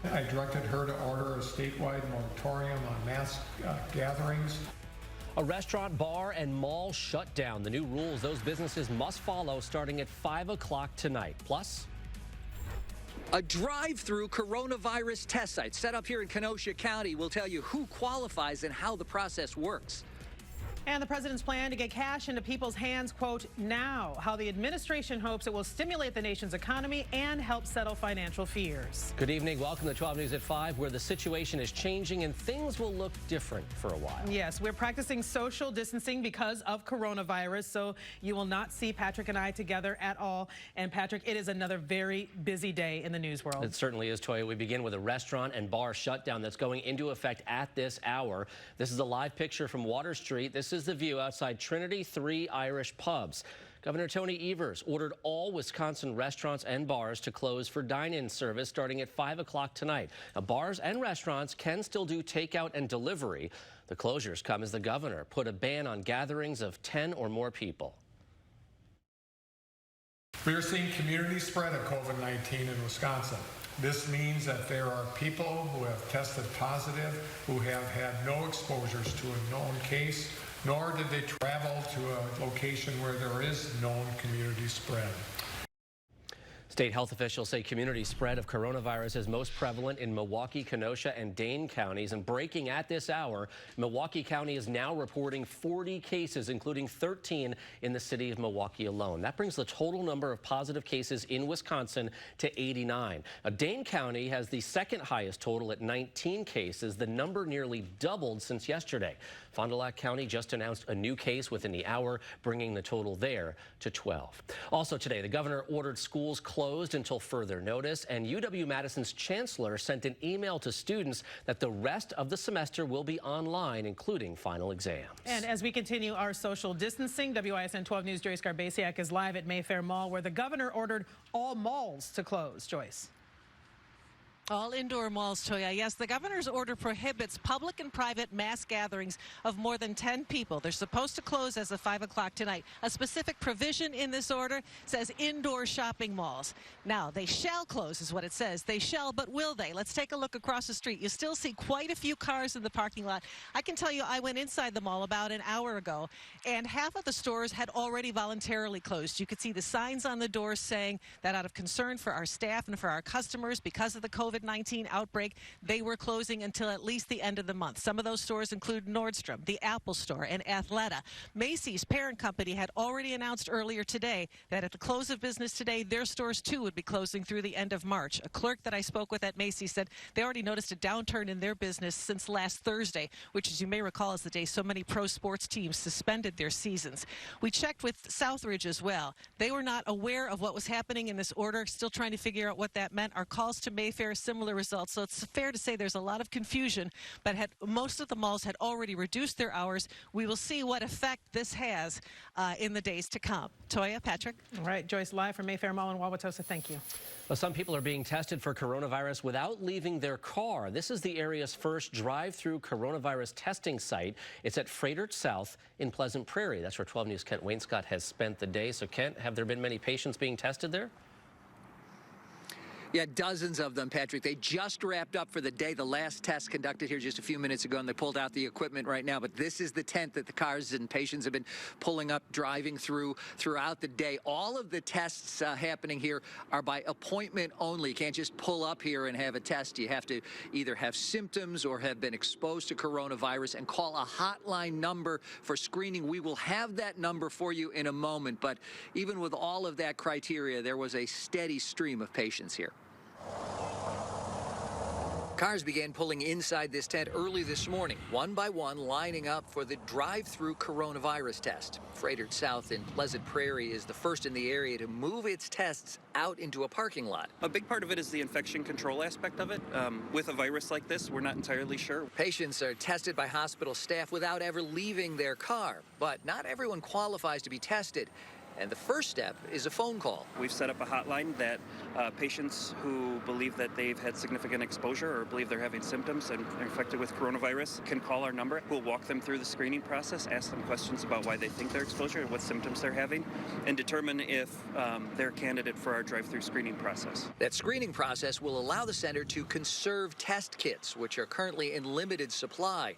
I directed her to order a statewide moratorium on mass gatherings. A restaurant, bar, and mall shut down. The new rules those businesses must follow starting at 5 o'clock tonight. Plus, a drive-through coronavirus test site set up here in Kenosha County will tell you who qualifies and how the process works. And the president's plan to get cash into people's hands, quote, now. How the administration hopes it will stimulate the nation's economy and help settle financial fears. good evening. Welcome to 12 News at 5, where the situation is changing and things will look different for a while. Yes, we're practicing social distancing because of coronavirus, so you will not see Patrick and I together at all. And Patrick, it is another very busy day in the news world. It certainly is, Toya. We begin with a restaurant and bar shutdown that's going into effect at this hour. This is a live picture from Water Street. This is the view outside Trinity 3 Irish Pubs. Governor Tony Evers ordered all Wisconsin restaurants and bars to close for dine-in service starting at 5 o'clock tonight. Now, bars and restaurants can still do takeout and delivery. The closures come as the governor put a ban on gatherings of 10 or more people. We are seeing community spread of COVID-19 in Wisconsin. This means that there are people who have tested positive who have had no exposures to a known case, nor did they travel to a location where there is known community spread. State health officials say community spread of coronavirus is most prevalent in Milwaukee, Kenosha, and Dane counties. And breaking at this hour, Milwaukee County is now reporting 40 cases, including 13 in the city of Milwaukee alone. That brings the total number of positive cases in Wisconsin to 89. Now, Dane County has the second highest total at 19 cases. The number nearly doubled since yesterday. Fond du Lac County just announced a new case within the hour, bringing the total there to 12. Also today, the governor ordered schools closed until further notice, and UW-Madison's chancellor sent an email to students that the rest of the semester will be online, including final exams. And as we continue our social distancing, WISN 12 News' Joyce Garbasiak is live at Mayfair Mall, where the governor ordered all malls to close. Joyce. All indoor malls, Toya. Yes, the governor's order prohibits public and private mass gatherings of more than 10 people. They're supposed to close as of 5 o'clock tonight. A specific provision in this order says indoor shopping malls. Now, they shall close is what it says. They shall, but will they? Let's take a look across the street. You still see quite a few cars in the parking lot. I can tell you I went inside the mall about an hour ago, and half of the stores had already voluntarily closed. You could see the signs on the doors saying that out of concern for our staff and for our customers because of the COVID-19 outbreak, they were closing until at least the end of the month. Some of those stores include Nordstrom, the Apple Store, and Athleta. Macy's parent company had already announced earlier today that at the close of business today, their stores too would be closing through the end of March. A clerk that I spoke with at Macy's said they already noticed a downturn in their business since last Thursday, which, as you may recall, is the day so many pro sports teams suspended their seasons. We checked with Southridge as well. They were not aware of what was happening in this order, still trying to figure out what that meant. Our calls to Mayfair, similar results. So it's fair to say there's a lot of confusion, but most of the malls had already reduced their hours. We will see what effect this has in the days to come. Toya, Patrick. All right, Joyce, live from Mayfair Mall in Wauwatosa. Thank you. Well, some people are being tested for coronavirus without leaving their car. This is the area's first drive-through coronavirus testing site. It's at Frederick South in Pleasant Prairie. That's where 12 News' Kent Wainscott has spent the day. So, Kent, have there been many patients being tested there? Yeah, dozens of them, Patrick. They just wrapped up for the day. The last test conducted here just a few minutes ago, and they pulled out the equipment right now. But this is the tent that the cars and patients have been pulling up, driving throughout the day. All of the tests happening here are by appointment only. You can't just pull up here and have a test. You have to either have symptoms or have been exposed to coronavirus and call a hotline number for screening. We will have that number for you in a moment. But even with all of that criteria, there was a steady stream of patients here. Cars began pulling inside this tent early this morning, one by one, lining up for the drive-through coronavirus test. Frederick South in Pleasant Prairie is the first in the area to move its tests out into a parking lot. A big part of it is the infection control aspect of it. With a virus like this, we're not entirely sure. Patients are tested by hospital staff without ever leaving their car, but not everyone qualifies to be tested. And the first step is a phone call. We've set up a hotline that patients who believe that they've had significant exposure or believe they're having symptoms and are infected with coronavirus can call our number. We'll walk them through the screening process, ask them questions about why they think they're exposure and what symptoms they're having, and determine if they're a candidate for our drive-through screening process. That screening process will allow the center to conserve test kits, which are currently in limited supply.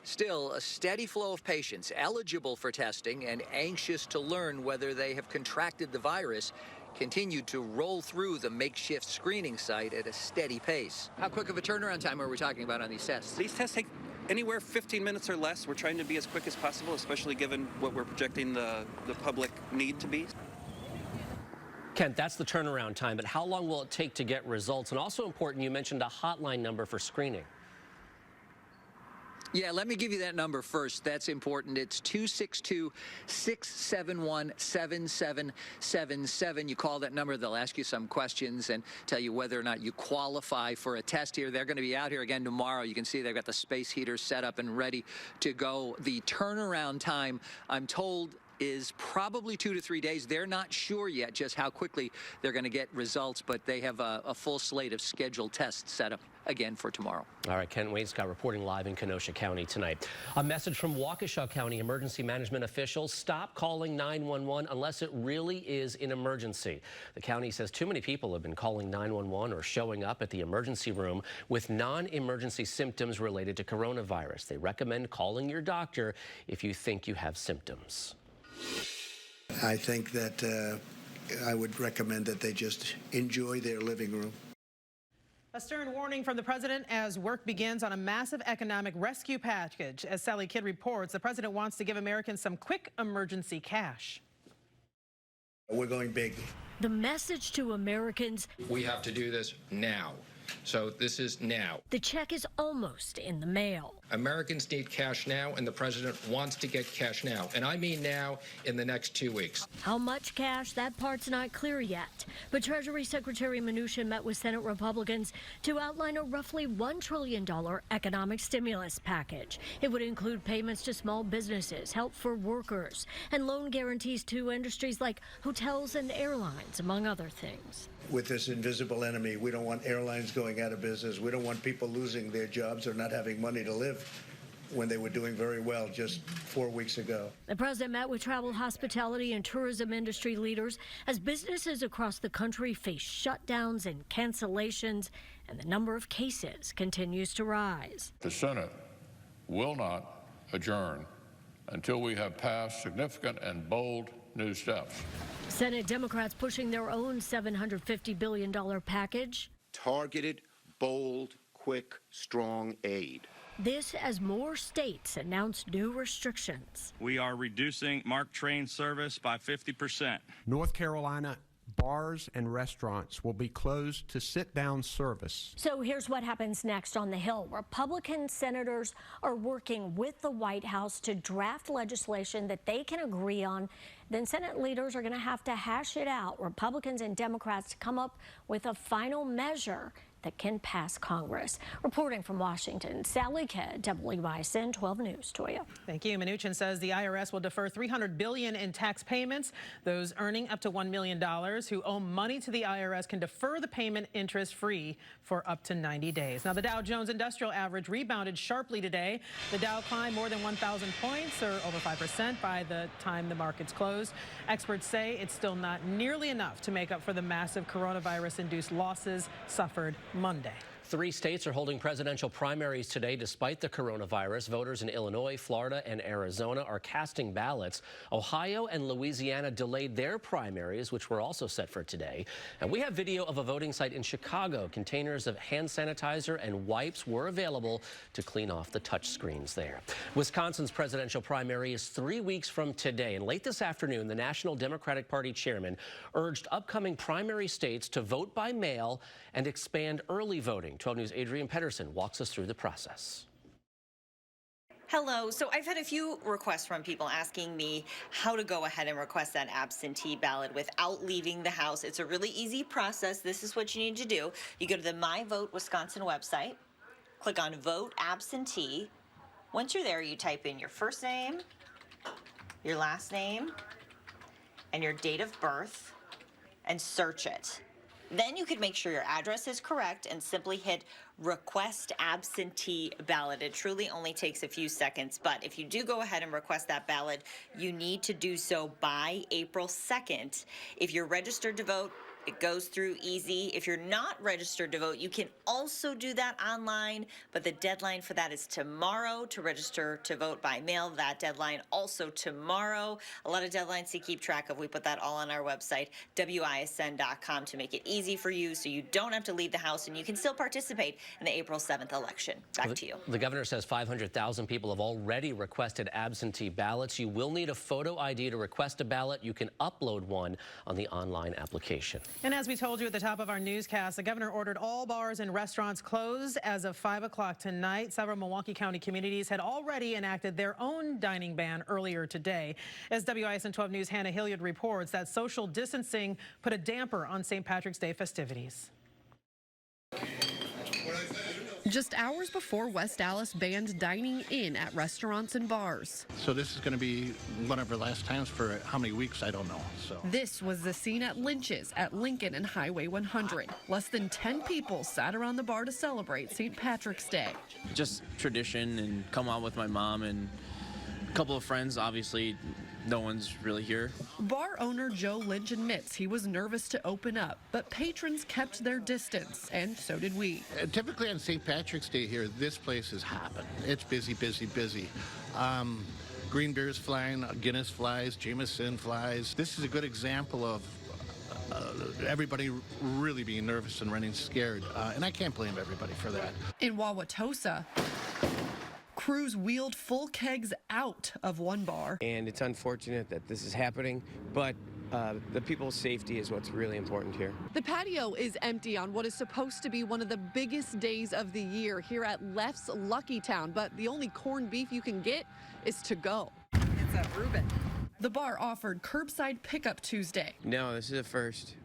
Still, a steady flow of patients eligible for testing and anxious to learn whether they have contracted the virus continue to roll through the makeshift screening site at a steady pace. How quick of a turnaround time are we talking about on these tests? These tests take anywhere 15 minutes or less. We're trying to be as quick as possible, especially given what we're projecting the public need to be. Kent, that's the turnaround time, but how long will it take to get results? And also important, you mentioned a hotline number for screening. Yeah, let me give you that number first. That's important. It's 262-671-7777. You call that number, they'll ask you some questions and tell you whether or not you qualify for a test here. They're going to be out here again tomorrow. You can see they've got the space heaters set up and ready to go. The turnaround time, I'm told, is probably 2 to 3 days. They're not sure yet just how quickly they're going to get results, but they have a full slate of scheduled tests set up again for tomorrow. All right, Kent Wainscott reporting live in Kenosha County tonight. A message from Waukesha County emergency management officials: stop calling 911 unless it really is an emergency. The county says too many people have been calling 911 or showing up at the emergency room with non-emergency symptoms related to coronavirus. They recommend calling your doctor if you think you have symptoms. I think that I would recommend that they just enjoy their living room. A stern warning from the president as work begins on a massive economic rescue package. As Sally Kidd reports, the president wants to give Americans some quick emergency cash. We're going big. The message to Americans: we have to do this now. So this is now. The check is almost in the mail. Americans need cash now, and the president wants to get cash now. And I mean now, in the next 2 weeks. How much cash? That part's not clear yet. But Treasury Secretary Mnuchin met with Senate Republicans to outline a roughly $1 trillion economic stimulus package. It would include payments to small businesses, help for workers, and loan guarantees to industries like hotels and airlines, among other things. With this invisible enemy, we don't want airlines going out of business. We don't want people losing their jobs or not having money to live when they were doing very well just 4 weeks ago. The president met with travel, hospitality, and tourism industry leaders as businesses across the country face shutdowns and cancellations, and the number of cases continues to rise. The Senate will not adjourn until we have passed significant and bold new steps. Senate Democrats pushing their own $750 billion package. Targeted, bold, quick, strong aid. This as more states announce new restrictions. We are reducing MARC train service by 50%. North Carolina bars and restaurants will be closed to sit-down service. So here's what happens next on the Hill. Republican senators are working with the White House to draft legislation that they can agree on. Then Senate leaders are going to have to hash it out, Republicans and Democrats, to come up with a final measure that can pass Congress. Reporting from Washington, Sally Kidd, WISN 12 News. Toya. Thank you. Mnuchin says the IRS will defer $300 billion in tax payments. Those earning up to $1 million who owe money to the IRS can defer the payment interest-free for up to 90 days. Now, the Dow Jones Industrial Average rebounded sharply today. The Dow climbed more than 1,000 points, or over 5%, by the time the markets closed. Experts say it's still not nearly enough to make up for the massive coronavirus-induced losses suffered Monday. 3 states are holding presidential primaries today despite the coronavirus. Voters in Illinois, Florida, and Arizona are casting ballots. Ohio and Louisiana delayed their primaries, which were also set for today. And we have video of a voting site in Chicago. Containers of hand sanitizer and wipes were available to clean off the touch screens there. Wisconsin's presidential primary is 3 weeks from today. And late this afternoon, the National Democratic Party chairman urged upcoming primary states to vote by mail and expand early voting. 12 News' Adrienne Pedersen walks us through the process. Hello. So I've had a few requests from people asking me how to go ahead and request that absentee ballot without leaving the house. It's a really easy process. This is what you need to do. You go to the My Vote Wisconsin website, click on Vote Absentee. Once you're there, you type in your first name, your last name, and your date of birth and search it. Then you could make sure your address is correct and simply hit request absentee ballot. It truly only takes a few seconds, but if you do go ahead and request that ballot, you need to do so by April 2nd. If you're registered to vote, it goes through easy. If you're not registered to vote, you can also do that online, but the deadline for that is tomorrow to register to vote by mail. That deadline also tomorrow. A lot of deadlines to keep track of. We put that all on our website, WISN.com, to make it easy for you so you don't have to leave the house and you can still participate in the April 7th election. Back to you. The governor says 500,000 people have already requested absentee ballots. You will need a photo ID to request a ballot. You can upload one on the online application. And as we told you at the top of our newscast, the governor ordered all bars and restaurants closed as of 5 o'clock tonight. Several Milwaukee County communities had already enacted their own dining ban earlier today. As WISN 12 News' Hannah Hilliard reports, that social distancing put a damper on St. Patrick's Day festivities. Just hours before West Dallas banned dining in at restaurants and bars. So this is going to be one of our last times for how many weeks, I don't know. So This was the scene at Lynch's at Lincoln and Highway 100. Less than 10 people sat around the bar to celebrate St. Patrick's Day. Just tradition, and come out with my mom and a couple of friends. Obviously, no one's really here. Bar owner Joe Lynch admits he was nervous to open up, but patrons kept their distance, and so did we. typically on St. Patrick's Day here, this place is hopping. It's busy, busy, busy. Green beer's flying, Guinness flies, Jameson flies. This is a good example of everybody really being nervous and running scared, and I can't blame everybody for that. In Wauwatosa, crews wheeled full kegs out of one bar. And it's unfortunate that this is happening, but the people's safety is what's really important here. The patio is empty on what is supposed to be one of the biggest days of the year here at Leff's Lucky Town, but the only corned beef you can get is to go. It's at Reuben. The bar offered curbside pickup Tuesday. No, this is a first.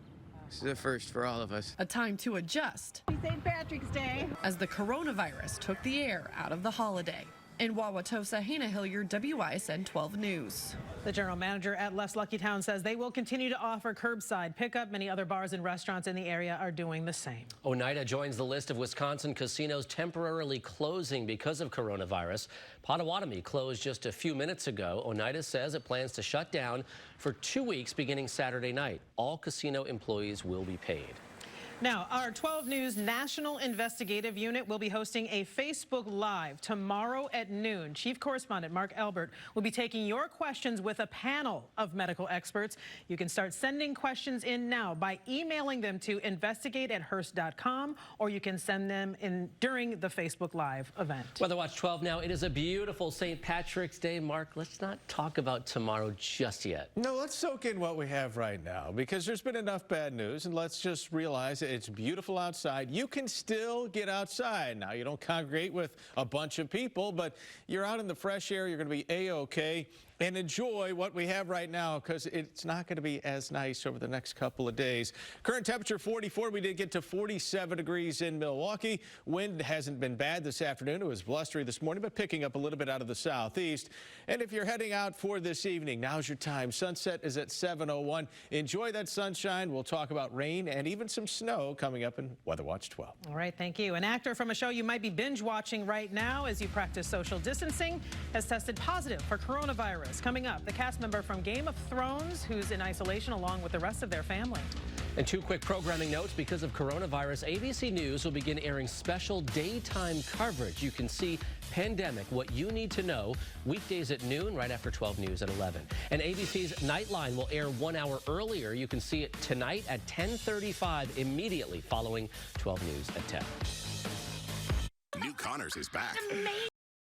This is a first for all of us. A time to adjust. St. Patrick's Day. As the coronavirus took the air out of the holiday. In Wauwatosa, Hannah Hilliard, WISN 12 News. The general manager at Leff's Lucky Town says they will continue to offer curbside pickup. Many other bars and restaurants in the area are doing the same. Oneida joins the list of Wisconsin casinos temporarily closing because of coronavirus. Potawatomi closed just a few minutes ago. Oneida says it plans to shut down for 2 weeks beginning Saturday night. All casino employees will be paid. Now, our 12 News National Investigative Unit will be hosting a Facebook Live tomorrow at noon. Chief Correspondent Mark Elbert will be taking your questions with a panel of medical experts. You can start sending questions in now by emailing them to investigate@hearst.com, or you can send them in during the Facebook Live event. Weather Watch 12 now. It is a beautiful St. Patrick's Day. Mark, let's not talk about tomorrow just yet. No, let's soak in what we have right now, because there's been enough bad news, and let's just realize it's beautiful outside. You can still get outside. Now, you don't congregate with a bunch of people, but you're out in the fresh air. You're going to be A-OK. And enjoy what we have right now, because it's not going to be as nice over the next couple of days. Current temperature 44. We did get to 47 degrees in Milwaukee. Wind hasn't been bad this afternoon. It was blustery this morning, but picking up a little bit out of the southeast. And if you're heading out for this evening, now's your time. Sunset is at 7:01. Enjoy that sunshine. We'll talk about rain and even some snow coming up in Weather Watch 12. All right, thank you. An actor from a show you might be binge watching right now as you practice social distancing has tested positive for coronavirus. Coming up, the cast member from Game of Thrones who's in isolation along with the rest of their family. And two quick programming notes. Because of coronavirus, ABC News will begin airing special daytime coverage. You can see Pandemic, What You Need to Know, weekdays at noon, right after 12 News at 11. And ABC's Nightline will air 1 hour earlier. You can see it tonight at 10:35, immediately following 12 News at 10. New Connors is back.